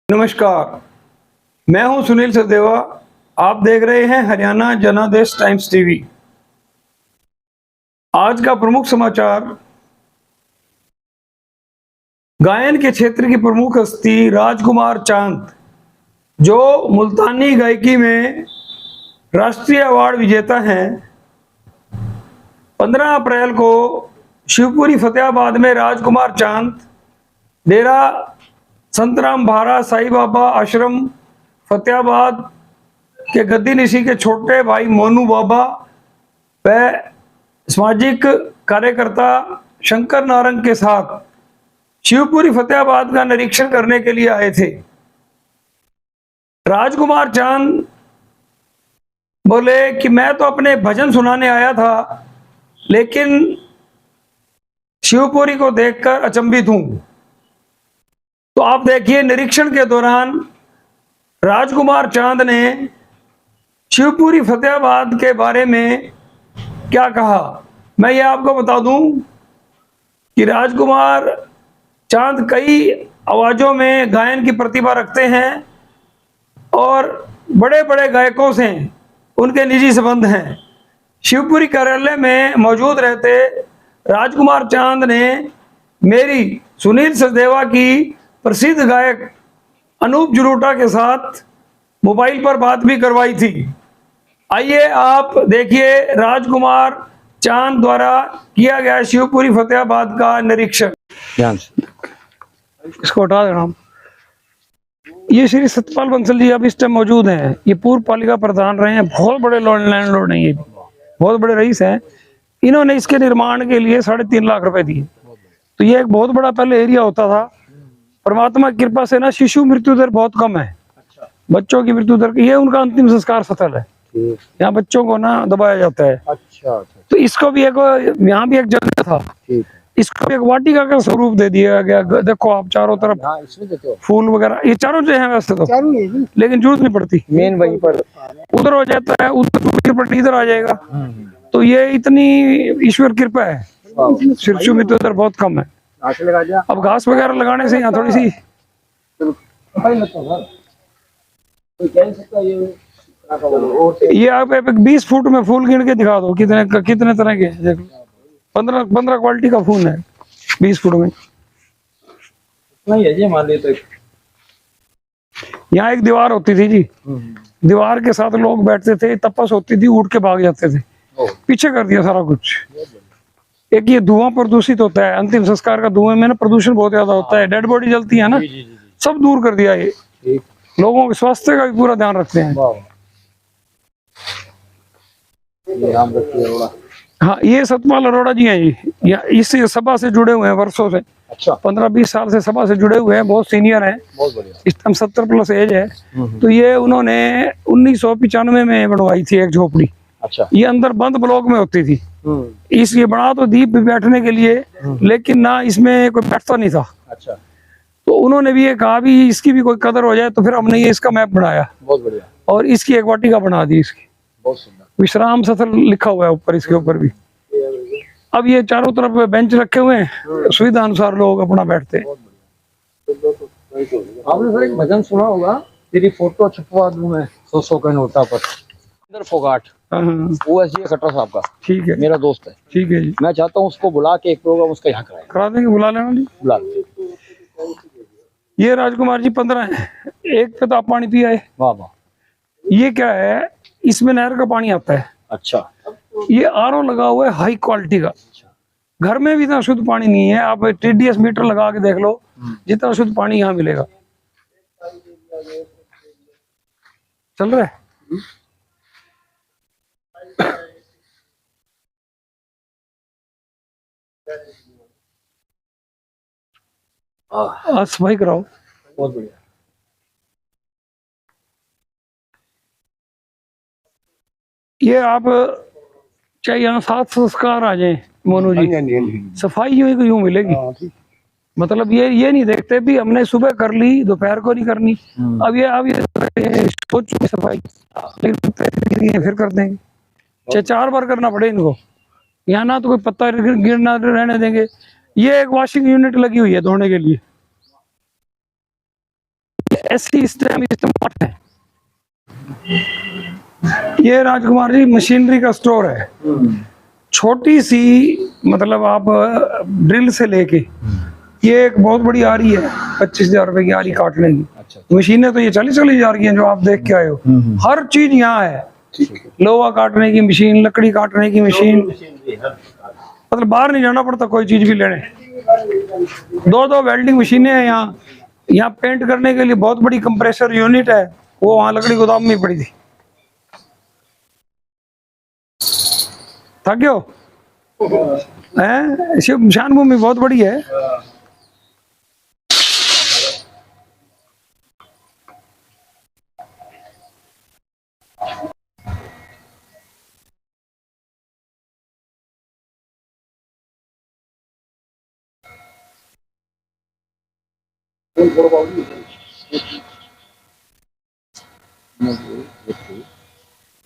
नमस्कार, मैं हूं सुनील सचदेवा। आप देख रहे हैं हरियाणा जनादेश टाइम्स टीवी। आज का प्रमुख समाचार, गायन के क्षेत्र की प्रमुख हस्ती राजकुमार चांद, जो मुल्तानी गायकी में राष्ट्रीय अवार्ड विजेता हैं, 15 अप्रैल को शिवपुरी फतेहाबाद में राजकुमार चांद डेरा संतराम भारा साईं बाबा आश्रम फतेहाबाद के गद्दी निशी के छोटे भाई मोनू बाबा व सामाजिक कार्यकर्ता शंकर नारंग के साथ शिवपुरी फतेहाबाद का निरीक्षण करने के लिए आए थे। राजकुमार चांद बोले कि मैं तो अपने भजन सुनाने आया था, लेकिन शिवपुरी को देखकर अचंभित हूं। तो आप देखिए, निरीक्षण के दौरान राजकुमार चांद ने शिवपुरी फतेहाबाद के बारे में क्या कहा। मैं ये आपको बता दूं कि राजकुमार चांद कई आवाज़ों में गायन की प्रतिभा रखते हैं और बड़े बड़े गायकों से उनके निजी संबंध हैं। शिवपुरी कार्यालय में मौजूद रहते राजकुमार चांद ने मेरी सुनील सचदेवा की प्रसिद्ध गायक अनूप जलोटा के साथ मोबाइल पर बात भी करवाई थी। आइए आप देखिए राजकुमार चांद द्वारा किया गया शिवपुरी फतेहाबाद का निरीक्षण। ध्यान से इसको हटा देना। ये श्री सतपाल बंसल जी अब इस टाइम मौजूद हैं। ये पूर्व पालिका प्रधान रहे हैं, बहुत बड़े लैंडलॉर्ड हैं, ये बहुत बड़े रईस हैं। इन्होंने इसके निर्माण के लिए 3.5 लाख रुपए दिए। तो ये एक बहुत बड़ा पहले एरिया होता था। परमात्मा की कृपा से ना शिशु मृत्यु दर बहुत कम है। बच्चों की मृत्यु दर, ये उनका अंतिम संस्कार स्थल है। यहाँ बच्चों को ना दबाया जाता है। अच्छा। तो इसको भी एक, यहाँ भी एक जगह था, इसको भी एक वाटिका का स्वरूप दे दिया गया। देखो आप चारों तरफ फूल वगैरह, ये चारों जो है वैसे तो, लेकिन जरूरत नहीं पड़ती। मेन वहीं पर उधर हो जाता है, उधर इधर आ जाएगा। तो ये इतनी ईश्वर कृपा है, शिशु मृत्यु दर बहुत कम है। अब घास वगैरह लगाने से यहाँ थोड़ी सी ये आप 20 फुट में फूल गिन के दिखा दो, कितने तरह के। 15 क्वालिटी का फूल है 20 फुट में। नहीं है जी, मान ली तो यहाँ एक दीवार होती थी जी, दीवार के साथ लोग बैठते थे, तपस होती थी, उठ के भाग जाते थे। पीछे कर दिया सारा कुछ। एक ये धुआं प्रदूषित होता है, अंतिम संस्कार का धुएं में ना प्रदूषण बहुत ज्यादा होता है, डेड बॉडी जलती है ना, सब दूर कर दिया। ये लोगों के स्वास्थ्य का भी पूरा ध्यान रखते हैं। हाँ, ये सतपाल अरोड़ा जी हैं जी, इस सभा से जुड़े हुए हैं वर्षों से। अच्छा। 15-20 साल से सभा से जुड़े हुए हैं, बहुत सीनियर हैं। बहुत बढ़िया। इस टाइम 70+ एज है। तो ये उन्होंने 1995 में बनवाई थी एक झोपड़ी। अच्छा। ये अंदर बंद ब्लॉक में होती थी, इसलिए बना तो दीप बैठने के लिए, लेकिन ना इसमें कोई बैठता नहीं था। अच्छा। तो उन्होंने भी ये कहा भी इसकी भी कोई कदर हो जाए, तो फिर हमने ये इसका मैप बनाया। बहुत बढ़िया। और इसकी एक वाटिका बना दी इसकी। बहुत सुंदर। विश्राम स्थल लिखा हुआ है ऊपर, इसके ऊपर भी। अब ये चारों तरफ बेंच रखे हुए हैं, सुविधा अनुसार लोग अपना बैठते हैं। आपने सर एक भजन सुना होगा, तेरी फोटो छपवा दूं मैं 100 का नोटा पर। अंदर फोगाट, वो एस खट्टर साहब का, ठीक है, मेरा दोस्त है। ठीक है जी। मैं चाहता हूँ उसको बुला के एक प्रोग्राम उसका यहाँ करा देंगे, बुला लेना जी। बुला। ये राजकुमार जी 15 है। एक पे तो आप पानी पिया है। वाह वाह। ये क्या है, इसमें नहर का पानी आता है। अच्छा। ये आरओ लगा हुआ है हाई क्वालिटी का। घर में भी इतना शुद्ध पानी नहीं है। आप TDS मीटर लगा के देख लो, जितना शुद्ध पानी यहाँ मिलेगा। चल रहा है। आज सफाई कराओ। बहुत बढ़िया। ये आप चाहे यहाँ 7 संस्कार आ जाए मोनू जी, सफाई यूं मिलेगी। मतलब ये नहीं देखते भी हमने सुबह कर ली, दोपहर को नहीं करनी। अब ये सोच सफाई, लेकिन फिर कर देंगे। चाहे 4 बार करना पड़े इनको। यहाँ ना तो कोई पत्ता गिरना रहने देंगे। ये एक वॉशिंग यूनिट लगी हुई है धोने के लिए। ऐसी स्मार्ट है। ये राजकुमार जी मशीनरी का स्टोर है, छोटी सी, मतलब आप ड्रिल से लेके ये एक बहुत बड़ी आ रही है 25,000 रुपए की आ रही काटने की। अच्छा। मशीनें तो ये 40-40 हजार की हैं जो आप देख के आए हो। हर चीज यहाँ है, लोहा काटने की मशीन, लकड़ी काटने की मशीन, मतलब बाहर नहीं जाना पड़ता कोई चीज भी लेने। दो वेल्डिंग मशीनें हैं यहाँ। यहाँ पेंट करने के लिए बहुत बड़ी कंप्रेसर यूनिट है, वो वहाँ लकड़ी गोदाम में ही पड़ी थी। था क्यों है, शमशान भूमि बहुत बड़ी है।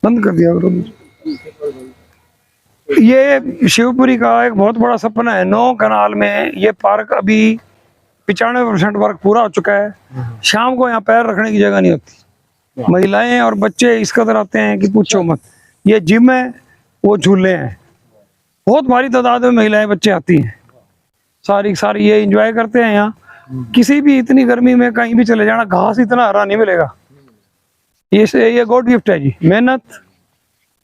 बंद कर दिया करो। ये शिवपुरी का एक बहुत बड़ा सपना है। 9 कनाल में ये पार्क अभी 95% वर्क पूरा हो चुका है। शाम को यहाँ पैर रखने की जगह नहीं होती। महिलाएं और बच्चे इस कदर आते हैं कि पूछो मत। ये जिम है, वो झूले हैं, बहुत भारी तादाद में महिलाएं बच्चे आती हैं, सारी ये एंजॉय करते हैं यहाँ। किसी भी इतनी गर्मी में कहीं भी चले जाना, घास इतना हरा नहीं मिलेगा। ये गॉड गिफ्ट है जी, मेहनत,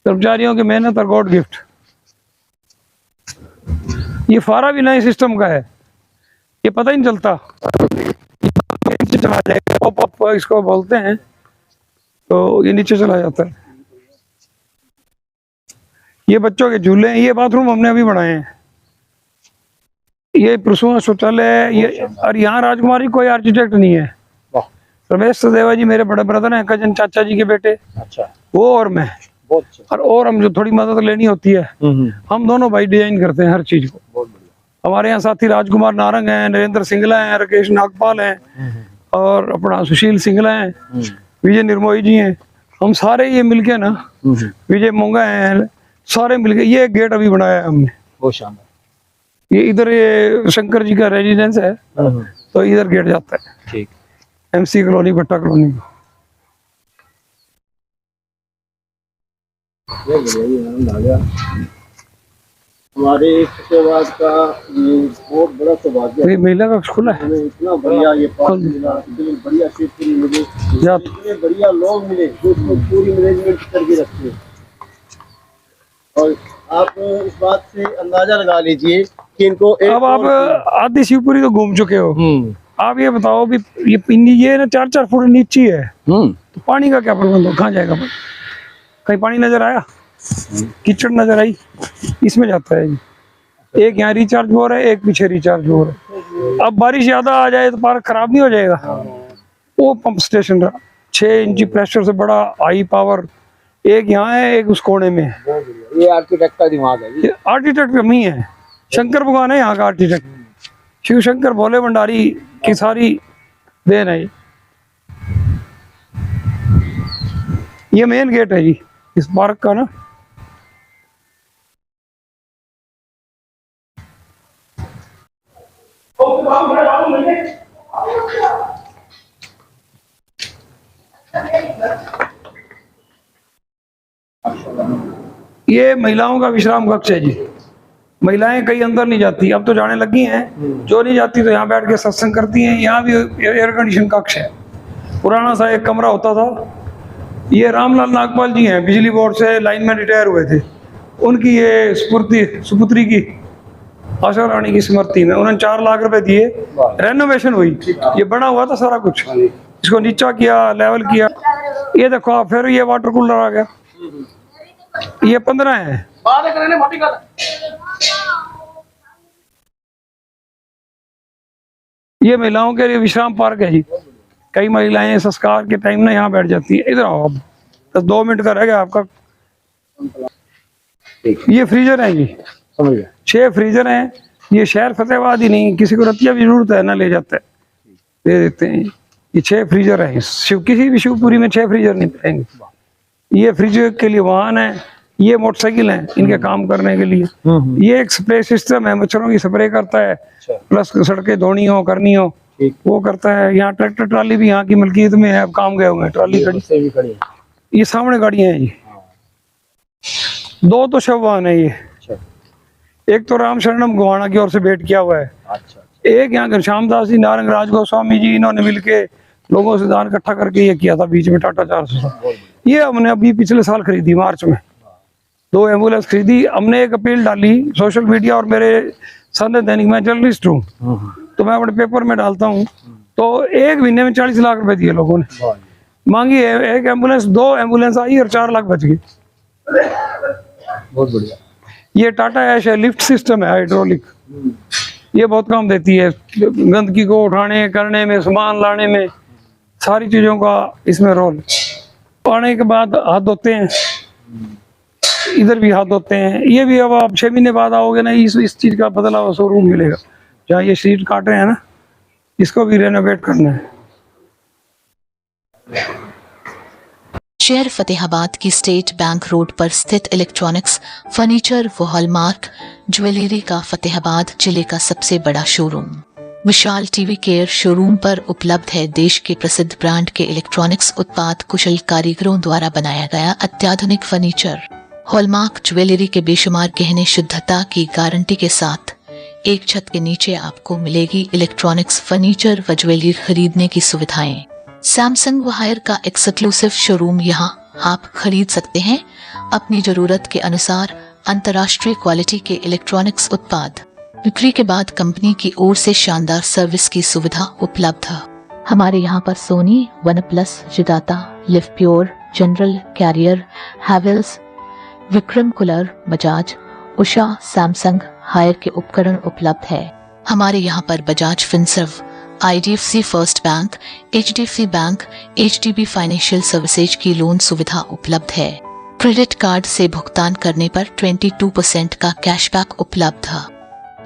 कर्मचारियों की मेहनत और गॉड गिफ्ट। ये फारा भी नए सिस्टम का है, ये पता ही नहीं चलता, नीचे चला जाएगा, पॉप इसको बोलते हैं, तो ये नीचे चला जाता है। ये बच्चों के झूले हैं। ये बाथरूम हमने अभी बनाए हैं। ये प्रसून शौचालय है ये। और यहाँ राजकुमारी कोई आर्किटेक्ट नहीं है। रमेश सदेवा जी मेरे बड़े ब्रदर हैं, कजन चाचा जी के बेटे। अच्छा। वो और मैं, और हम जो थोड़ी मदद लेनी होती है हम दोनों भाई डिजाइन करते हैं हर चीज को। बहुत बढ़िया। हमारे यहाँ साथी राजकुमार नारंग हैं, नरेंद्र सिंगला हैं, राकेश नागपाल हैं, और अपना सुशील सिंगला हैं, विजय निर्मोही जी हैं। हम सारे ये मिलके ना, विजय मोंगा हैं, सारे मिलके ये गेट अभी बनाया है हमने। बहुत शानदार। ये इधर ये शंकर जी का रेजिडेंस है, तो इधर गेट जाता है। ठीक। MC कॉलोनी, भट्टा कॉलोनी। हमारे फतेहाबाद का ये बहुत बड़ा सौभाग्य है। ये महिला कक्ष खुला है, हमें इतना बढ़िया ये पार्क मिला, इतनी बढ़िया शिवपुरी मिली, इतने बढ़िया लोग मिले जो इसको पूरी मैनेजमेंट करके रखते हैं। और आप इस बात से अंदाजा लगा लीजिए कि इनको अब आप आधी शिवपुरी तो घूम चुके हो। आप ये बताओ भी ये ना 4-4 फुट नीचे है, तो पानी का क्या प्रबंध हो, कहाँ जाएगा? कहीं पानी नजर आया? कीचड़ नजर आई? इसमें जाता है जी। एक यहाँ रिचार्ज बोर है, एक पीछे रिचार्ज बोर है। अब बारिश ज्यादा आ जाए तो पार्क खराब नहीं हो जाएगा? वो पंप स्टेशन रहा 6 इंची प्रेशर से बड़ा हाई पावर, एक यहाँ है, एक उस कोने में है। ये आर्किटेक्ट का दिमाग है। ये आर्किटेक्ट हम ही है, शंकर भगवान है यहाँ का आर्किटेक्ट। शिव शंकर भोले भंडारी की सारी देन है। ये मेन गेट है जी इस पार्क का ना। ये महिलाओं का विश्राम कक्ष है जी। महिलाएं कहीं अंदर नहीं जाती, अब तो जाने लगी हैं। जो नहीं जाती तो यहाँ बैठ के सत्संग करती हैं। यहाँ भी एयर कंडीशन कक्ष है। पुराना सा एक कमरा होता था। ये रामलाल नागपाल जी हैं, बिजली बोर्ड से लाइन में रिटायर हुए थे। उनकी ये सुपुत्री की आशा रानी की स्मृति में उन्होंने 4 लाख रुपए दिए, रेनोवेशन हुई। ये बना हुआ था सारा कुछ, इसको नीचा किया, लेवल किया। ये देखो आप, फिर ये वाटर कूलर आ गया। ये 15 है। ये महिलाओं के लिए विश्राम पार्क है जी। कई महिलाएं संस्कार के टाइम ना यहाँ बैठ जाती है। इधर आओ आप, 2 मिनट का रह गया आपका। ये फ्रीजर है जी, समझ गया। 6 फ्रीजर हैं। ये शहर फतेहाबाद ही नहीं, किसी को रतिया भी जरूरत है ना ले जाता है, दे देते हैं। ये 6 फ्रीजर है। किसी भी शिवपुरी में 6 फ्रीजर नहीं पाएंगे। ये फ्रीजर के लिए वाहन है। ये मोटरसाइकिल है इनके काम करने के लिए। ये एक स्प्रे सिस्टम है, मच्छरों की स्प्रे करता है, प्लस सड़कें धोनी हो करनी हो ठीक। वो करता है। यहाँ ट्रैक्टर ट्राली भी यहाँ की मलकियत में है, अब काम गए हुए हैं, ट्राली खड़ी, बसें भी खड़ी हैं। ये सामने गाड़ियां हैं। ये दो तो शव वाहन है ये, अच्छा एक तो राम शरणम गोहाना की ओर से भेंट किया हुआ है, अच्छा एक यहाँ घनश्याम दास जी, नारंग राज गोस्वामी जी, इन्होंने मिलके लोगों से दान इकट्ठा करके ये किया था बीच में टाटा 400। ये हमने अभी पिछले साल खरीदी मार्च में, 2 एम्बुलेंस खरीदी हमने। एक अपील डाली सोशल मीडिया, और मेरे संदेश दैनिक में जर्नलिस्ट हूँ तो मैं अपने पेपर में डालता हूँ, तो एक महीने में 40 लाख रुपए दिए लोगों ने, मांगी है एक एम्बुलेंस, 2 एम्बुलेंस आई और 4 लाख बच गए। बहुत बढ़िया। ये टाटा ऐश है, लिफ्ट सिस्टम है हाइड्रोलिक, ये बहुत काम देती है गंदगी को उठाने करने में, सामान लाने में, सारी चीजों का इसमें रोल। आने के बाद हाथ धोते हैं, इधर भी हाथ धोते हैं। ये भी अब आप 6 महीने बाद आओगे ना, इस चीज का बदला हुआ शोरूम मिलेगा। जहाँ ये सीट काट रहे हैं ना, इसको भी रेनोवेट करना है। शहर फतेहाबाद की स्टेट बैंक रोड पर स्थित इलेक्ट्रॉनिक्स, फर्नीचर व हॉलमार्क ज्वेलरी का फतेहाबाद जिले का सबसे बड़ा शोरूम विशाल टीवी केयर शोरूम पर उपलब्ध है। देश के प्रसिद्ध ब्रांड के इलेक्ट्रॉनिक्स उत्पाद कुशल कारीगरों द्वारा बनाया गया अत्याधुनिक फर्नीचर, हॉलमार्क ज्वेलरी के बेशुमार गहने शुद्धता की गारंटी के साथ एक छत के नीचे आपको मिलेगी इलेक्ट्रॉनिक्स, फर्नीचर व ज्वेलरी खरीदने की सुविधाएं। सैमसंग व हायर का एक्सक्लूसिव शोरूम यहाँ आप खरीद सकते हैं अपनी जरूरत के अनुसार अंतर्राष्ट्रीय क्वालिटी के इलेक्ट्रॉनिक्स उत्पाद। बिक्री के बाद कंपनी की ओर से शानदार सर्विस की सुविधा उपलब्ध है। हमारे यहाँ पर सोनी, वन प्लस, जिदाता, Livpure, General, Carrier, Havells, Vikram cooler, Bajaj, Usha, Samsung, Haier के उपकरण उपलब्ध है। हमारे यहाँ पर Bajaj Finserv, IDFC first bank, HDFC bank, HDB financial services की लोन सुविधा उपलब्ध है। क्रेडिट कार्ड से भुगतान करने पर 22% का कैशबैक उपलब्ध है।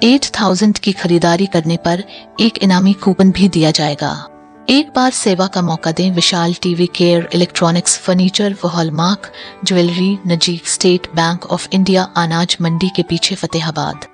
8000 की खरीदारी करने पर एक इनामी कूपन भी दिया जाएगा। एक बार सेवा का मौका दें। विशाल टीवी केयर इलेक्ट्रॉनिक्स, फर्नीचर व हॉलमार्क ज्वेलरी, नजीक स्टेट बैंक ऑफ इंडिया, अनाज मंडी के पीछे, फतेहाबाद।